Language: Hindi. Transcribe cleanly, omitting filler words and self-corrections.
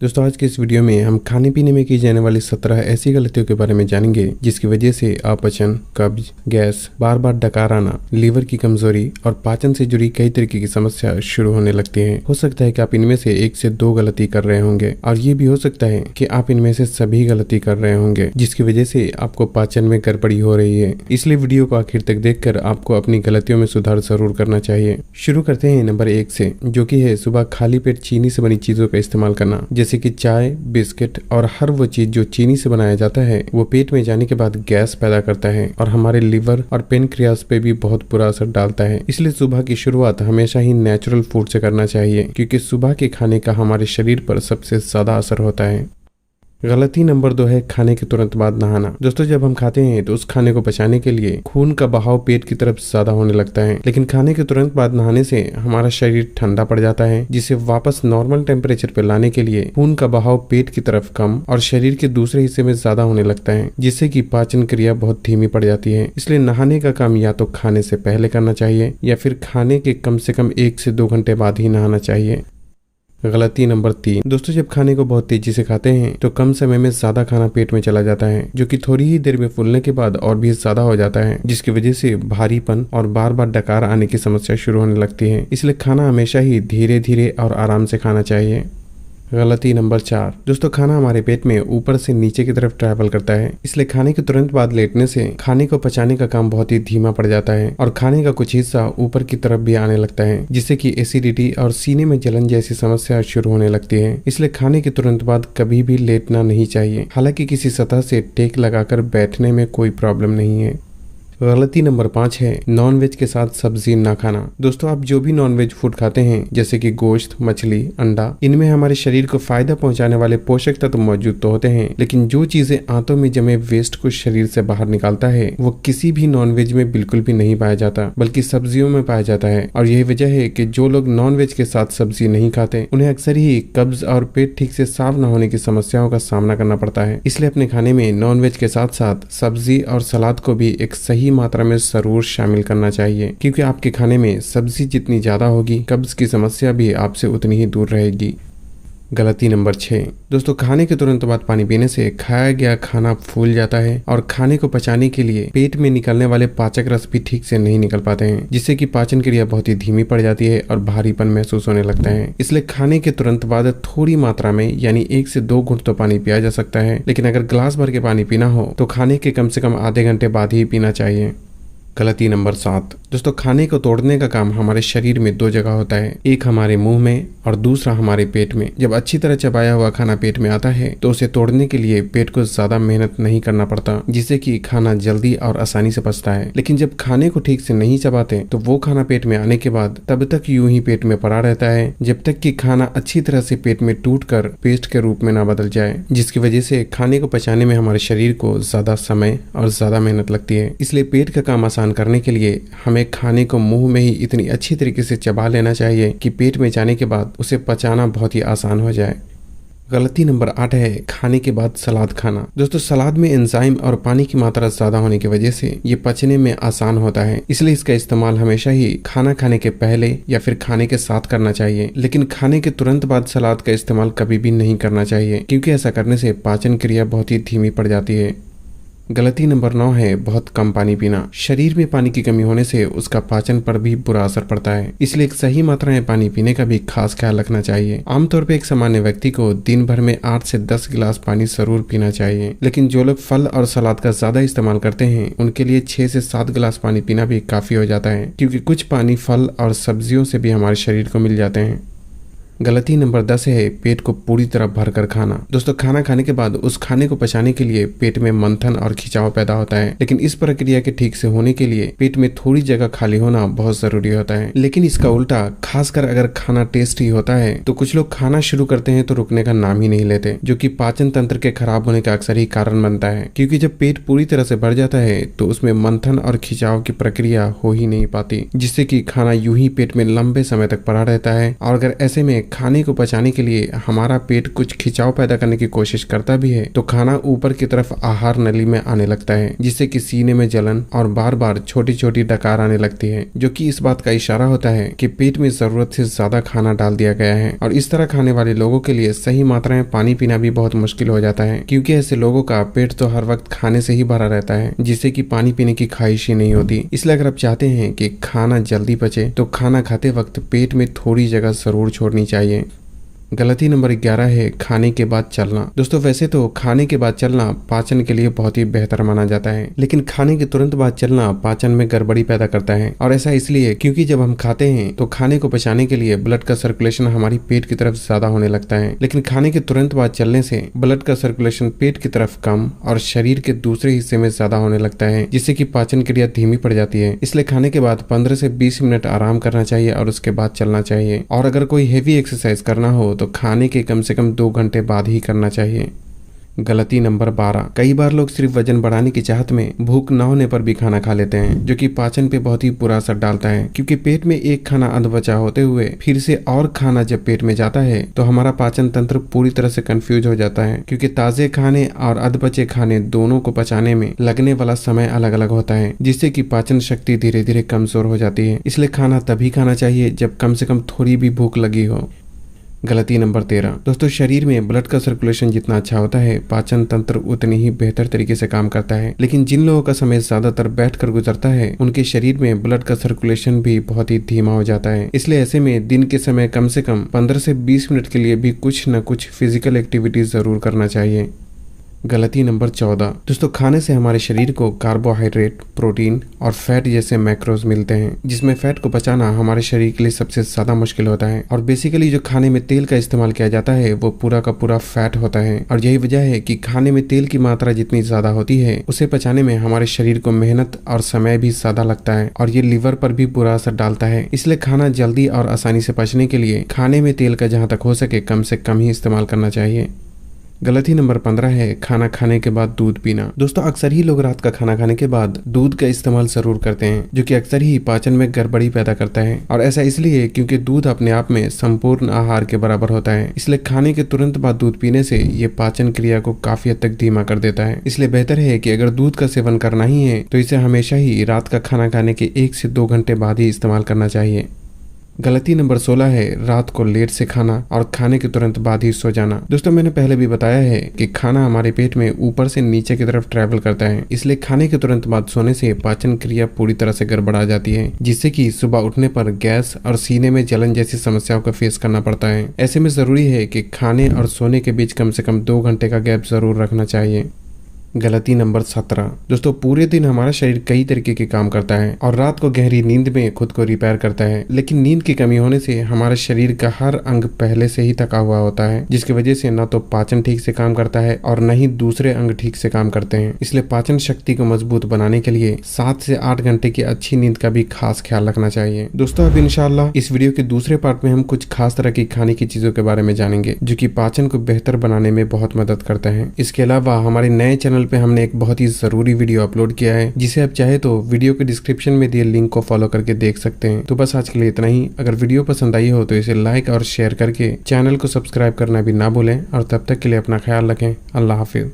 दोस्तों आज के इस वीडियो में हम खाने पीने में की जाने वाली 17 ऐसी गलतियों के बारे में जानेंगे जिसकी वजह से अपचन, कब्ज, गैस, बार बार डकार आना, लीवर की कमजोरी और पाचन से जुड़ी कई तरीके की समस्या शुरू होने लगती हैं। हो सकता है कि आप इनमें से 1 से 2 गलती कर रहे होंगे और ये भी हो सकता है कि आप इनमें से सभी गलती कर रहे होंगे जिसकी वजह से आपको पाचन में गड़बड़ी हो रही है। इसलिए वीडियो को आखिर तक देखकर आपको अपनी गलतियों में सुधार जरूर करना चाहिए। शुरू करते हैं नंबर 1 से, जो कि है सुबह खाली पेट चीनी से बनी चीजों का इस्तेमाल करना, जैसे कि चाय, बिस्किट और हर वो चीज जो चीनी से बनाया जाता है वो पेट में जाने के बाद गैस पैदा करता है और हमारे लिवर और पेनक्रियास पे भी बहुत बुरा असर डालता है। इसलिए सुबह की शुरुआत हमेशा ही नेचुरल फूड से करना चाहिए क्योंकि सुबह के खाने का हमारे शरीर पर सबसे ज्यादा असर होता है। गलती नंबर 2 है खाने के तुरंत बाद नहाना। दोस्तों जब हम खाते हैं तो उस खाने को पचाने के लिए खून का बहाव पेट की तरफ ज्यादा होने लगता है, लेकिन खाने के तुरंत बाद नहाने से हमारा शरीर ठंडा पड़ जाता है जिसे वापस नॉर्मल टेम्परेचर पर लाने के लिए खून का बहाव पेट की तरफ कम और शरीर के दूसरे हिस्से में ज्यादा होने लगता है, जिससे कि पाचन क्रिया बहुत धीमी पड़ जाती है। इसलिए नहाने का काम या तो खाने से पहले करना चाहिए या फिर खाने के कम से कम 1 से 2 घंटे बाद ही नहाना चाहिए। गलती नंबर 3, दोस्तों जब खाने को बहुत तेजी से खाते हैं तो कम समय में ज्यादा खाना पेट में चला जाता है जो कि थोड़ी ही देर में फूलने के बाद और भी ज्यादा हो जाता है, जिसकी वजह से भारीपन और बार बार डकार आने की समस्या शुरू होने लगती है। इसलिए खाना हमेशा ही धीरे धीरे और आराम से खाना चाहिए। गलती नंबर 4, दोस्तों खाना हमारे पेट में ऊपर से नीचे की तरफ ट्रैवल करता है, इसलिए खाने के तुरंत बाद लेटने से खाने को पचाने का काम बहुत ही धीमा पड़ जाता है और खाने का कुछ हिस्सा ऊपर की तरफ भी आने लगता है, जिससे कि एसिडिटी और सीने में जलन जैसी समस्या शुरू होने लगती है। इसलिए खाने के तुरंत बाद कभी भी लेटना नहीं चाहिए। हालांकि किसी सतह से टेक लगाकर बैठने में कोई प्रॉब्लम नहीं है। गलती नंबर 5 है नॉनवेज के साथ सब्जी ना खाना। दोस्तों आप जो भी नॉनवेज फूड खाते हैं जैसे कि गोश्त, मछली, अंडा, इनमें हमारे शरीर को फायदा पहुंचाने वाले पोषक तत्व मौजूद तो होते हैं, लेकिन जो चीजें आंतों में जमे वेस्ट को शरीर से बाहर निकालता है वो किसी भी नॉनवेज में बिल्कुल भी नहीं पाया जाता, बल्कि सब्जियों में पाया जाता है। और यही वजह है कि जो लोग नॉनवेज के साथ सब्जी नहीं खाते उन्हें अक्सर ही कब्ज और पेट ठीक से साफ न होने की समस्याओं का सामना करना पड़ता है। इसलिए अपने खाने में नॉनवेज के साथ साथ सब्जी और सलाद को भी एक सही मात्रा में जरूर शामिल करना चाहिए, क्योंकि आपके खाने में सब्जी जितनी ज्यादा होगी कब्ज की समस्या भी आपसे उतनी ही दूर रहेगी। गलती नंबर 6, दोस्तों खाने के तुरंत बाद पानी पीने से खाया गया खाना फूल जाता है और खाने को पचाने के लिए पेट में निकलने वाले पाचक रस भी ठीक से नहीं निकल पाते हैं, जिससे कि पाचन क्रिया बहुत ही धीमी पड़ जाती है और भारीपन महसूस होने लगता है। इसलिए खाने के तुरंत बाद थोड़ी मात्रा में यानी 1 से 2 घूंट तो पानी पिया जा सकता है, लेकिन अगर गिलास भर के पानी पीना हो तो खाने के कम से कम आधे घंटे बाद ही पीना चाहिए। गलती नंबर 7, दोस्तों खाने को तोड़ने का काम हमारे शरीर में 2 जगह होता है, एक हमारे मुंह में और दूसरा हमारे पेट में। जब अच्छी तरह चबाया हुआ खाना पेट में आता है तो उसे तोड़ने के लिए पेट को ज्यादा मेहनत नहीं करना पड़ता, जिससे कि खाना जल्दी और आसानी से पचता है। लेकिन जब खाने को ठीक से नहीं चबाते तो वो खाना पेट में आने के बाद तब तक यूं ही पेट में पड़ा रहता है जब तक कि खाना अच्छी तरह से पेट में टूट कर पेस्ट के रूप में ना बदल जाए, जिसकी वजह से खाने को पचाने में हमारे शरीर को ज्यादा समय और ज्यादा मेहनत लगती है। इसलिए पेट का काम आसान करने के लिए हमें खाने को मुंह में ही इतनी अच्छी तरीके से चबा लेना चाहिए कि पेट में जाने के बाद उसे पचाना बहुत ही आसान हो जाए। गलती नंबर 8 है खाने के बाद सलाद खाना। दोस्तों सलाद में एंजाइम और पानी की मात्रा ज्यादा होने की वजह से ये पचने में आसान होता है, इसलिए इसका इस्तेमाल हमेशा ही खाना खाने के पहले या फिर खाने के साथ करना चाहिए, लेकिन खाने के तुरंत बाद सलाद का इस्तेमाल कभी भी नहीं करना चाहिए, क्योंकि ऐसा करने से पाचन क्रिया बहुत ही धीमी पड़ जाती है। गलती नंबर 9 है बहुत कम पानी पीना। शरीर में पानी की कमी होने से उसका पाचन पर भी बुरा असर पड़ता है, इसलिए एक सही मात्रा में पानी पीने का भी खास ख्याल रखना चाहिए। आमतौर पे एक सामान्य व्यक्ति को दिन भर में 8 से 10 गिलास पानी जरूर पीना चाहिए, लेकिन जो लोग फल और सलाद का ज्यादा इस्तेमाल करते हैं उनके लिए 6 से 7 गिलास पानी पीना भी काफी हो जाता है, क्योंकि कुछ पानी फल और सब्जियों से भी हमारे शरीर को मिल जाते हैं। गलती नंबर 10 है पेट को पूरी तरह भरकर खाना। दोस्तों खाना खाने के बाद उस खाने को पचाने के लिए पेट में मंथन और खिंचाव पैदा होता है, लेकिन इस प्रक्रिया के ठीक से होने के लिए पेट में थोड़ी जगह खाली होना बहुत जरूरी होता है। लेकिन इसका उल्टा, खासकर अगर खाना टेस्टी होता है तो कुछ लोग खाना शुरू करते हैं तो रुकने का नाम ही नहीं लेते, जो कि पाचन तंत्र के खराब होने का अक्सर ही कारण बनता है, क्योंकि जब पेट पूरी तरह से भर जाता है तो उसमें मंथन और खिंचाव की प्रक्रिया हो ही नहीं पाती, जिससे कि खाना यूं ही पेट में लंबे समय तक पड़ा रहता है। और अगर ऐसे में खाने को पचाने के लिए हमारा पेट कुछ खिंचाव पैदा करने की कोशिश करता भी है तो खाना ऊपर की तरफ आहार नली में आने लगता है, जिससे कि सीने में जलन और बार बार छोटी छोटी डकार आने लगती है, जो कि इस बात का इशारा होता है कि पेट में जरूरत से ज्यादा खाना डाल दिया गया है। और इस तरह खाने वाले लोगों के लिए सही मात्रा में पानी पीना भी बहुत मुश्किल हो जाता है, क्योंकि ऐसे लोगों का पेट तो हर वक्त खाने से ही भरा रहता है, जिससे कि पानी पीने की ख्वाहिश ही नहीं होती। इसलिए अगर आप चाहते हैं कि खाना जल्दी पचे तो खाना खाते वक्त पेट में थोड़ी जगह जरूर छोड़नी चाहिए। गलती नंबर 11 है खाने के बाद चलना। दोस्तों वैसे तो खाने के बाद चलना पाचन के लिए बहुत ही बेहतर माना जाता है, लेकिन खाने के तुरंत बाद चलना पाचन में गड़बड़ी पैदा करता है। और ऐसा इसलिए क्योंकि जब हम खाते हैं तो खाने को पचाने के लिए ब्लड का सर्कुलेशन हमारी पेट की तरफ ज्यादा होने लगता है, लेकिन खाने के तुरंत बाद चलने से ब्लड का सर्कुलेशन पेट की तरफ कम और शरीर के दूसरे हिस्से में ज्यादा होने लगता है, जिससे कि पाचन क्रिया धीमी पड़ जाती है। इसलिए खाने के बाद 15 से 20 मिनट आराम करना चाहिए और उसके बाद चलना चाहिए। और अगर कोई हेवी एक्सरसाइज करना हो तो खाने के कम से कम 2 घंटे बाद ही करना चाहिए। गलती नंबर 12, कई बार लोग सिर्फ वजन बढ़ाने की चाहत में भूख न होने पर भी खाना खा लेते हैं, जो कि पाचन पे बहुत ही बुरा असर डालता है, क्योंकि पेट में एक खाना अधबचा होते हुए फिर से और खाना जब पेट में जाता है तो हमारा पाचन तंत्र पूरी तरह से कंफ्यूज हो जाता है, क्योंकि ताजे खाने और अधबचे खाने दोनों को पचाने में लगने वाला समय अलग अलग होता है, जिससे कि पाचन शक्ति धीरे धीरे कमजोर हो जाती है। इसलिए खाना तभी खाना चाहिए जब कम से कम थोड़ी भी भूख लगी हो। गलती नंबर 13, दोस्तों शरीर में ब्लड का सर्कुलेशन जितना अच्छा होता है पाचन तंत्र उतनी ही बेहतर तरीके से काम करता है, लेकिन जिन लोगों का समय ज्यादातर बैठकर गुजरता है उनके शरीर में ब्लड का सर्कुलेशन भी बहुत ही धीमा हो जाता है। इसलिए ऐसे में दिन के समय कम से कम 15 से 20 मिनट के लिए भी कुछ न कुछ फिजिकल एक्टिविटी जरूर करना चाहिए। गलती नंबर 14, दोस्तों खाने से हमारे शरीर को कार्बोहाइड्रेट, प्रोटीन और फैट जैसे मैक्रोज मिलते हैं, जिसमें फैट को पचाना हमारे शरीर के लिए सबसे ज्यादा मुश्किल होता है। और बेसिकली जो खाने में तेल का इस्तेमाल किया जाता है वो पूरा का पूरा फैट होता है, और यही वजह है कि खाने में तेल की मात्रा जितनी ज्यादा होती है उसे पचाने में हमारे शरीर को मेहनत और समय भी ज्यादा लगता है, और ये लीवर पर भी बुरा असर डालता है। इसलिए खाना जल्दी और आसानी से पचने के लिए खाने में तेल का जहाँ तक हो सके कम से कम ही इस्तेमाल करना चाहिए। गलती नंबर 15 है खाना खाने के बाद दूध पीना। दोस्तों अक्सर ही लोग रात का खाना खाने के बाद दूध का इस्तेमाल जरूर करते हैं, जो कि अक्सर ही पाचन में गड़बड़ी पैदा करता है, और ऐसा इसलिए क्योंकि दूध अपने आप में संपूर्ण आहार के बराबर होता है। इसलिए खाने के तुरंत बाद दूध पीने से ये पाचन क्रिया को काफी हद तक धीमा कर देता है। इसलिए बेहतर है कि अगर दूध का सेवन करना ही है तो इसे हमेशा ही रात का खाना खाने के 1 से 2 घंटे बाद ही इस्तेमाल करना चाहिए। गलती नंबर 16 है रात को लेट से खाना और खाने के तुरंत बाद ही सो जाना। दोस्तों मैंने पहले भी बताया है कि खाना हमारे पेट में ऊपर से नीचे की तरफ ट्रैवल करता है, इसलिए खाने के तुरंत बाद सोने से पाचन क्रिया पूरी तरह से गड़बड़ा जाती है, जिससे कि सुबह उठने पर गैस और सीने में जलन जैसी समस्याओं का फेस करना पड़ता है। ऐसे में जरूरी है कि खाने और सोने के बीच कम से कम 2 घंटे का गैप जरूर रखना चाहिए। गलती नंबर 17, दोस्तों पूरे दिन हमारा शरीर कई तरीके के काम करता है और रात को गहरी नींद में खुद को रिपेयर करता है, लेकिन नींद की कमी होने से हमारे शरीर का हर अंग पहले से ही थका हुआ होता है, जिसकी वजह से न तो पाचन ठीक से काम करता है और न ही दूसरे अंग ठीक से काम करते हैं। इसलिए पाचन शक्ति को मजबूत बनाने के लिए 7 से 8 घंटे की अच्छी नींद का भी खास ख्याल रखना चाहिए। दोस्तों अब इंशाल्लाह इस वीडियो के दूसरे पार्ट में हम कुछ खास तरह की खाने की चीजों के बारे में जानेंगे, जो कि पाचन को बेहतर बनाने में बहुत मदद करते हैं। इसके अलावा हमारे नए चैनल पे हमने एक बहुत ही जरूरी वीडियो अपलोड किया है, जिसे आप चाहे तो वीडियो के डिस्क्रिप्शन में दिए लिंक को फॉलो करके देख सकते हैं। तो बस आज के लिए इतना ही। अगर वीडियो पसंद आई हो तो इसे लाइक और शेयर करके चैनल को सब्सक्राइब करना भी ना भूलें, और तब तक के लिए अपना ख्याल रखें। अल्लाह हाफिज।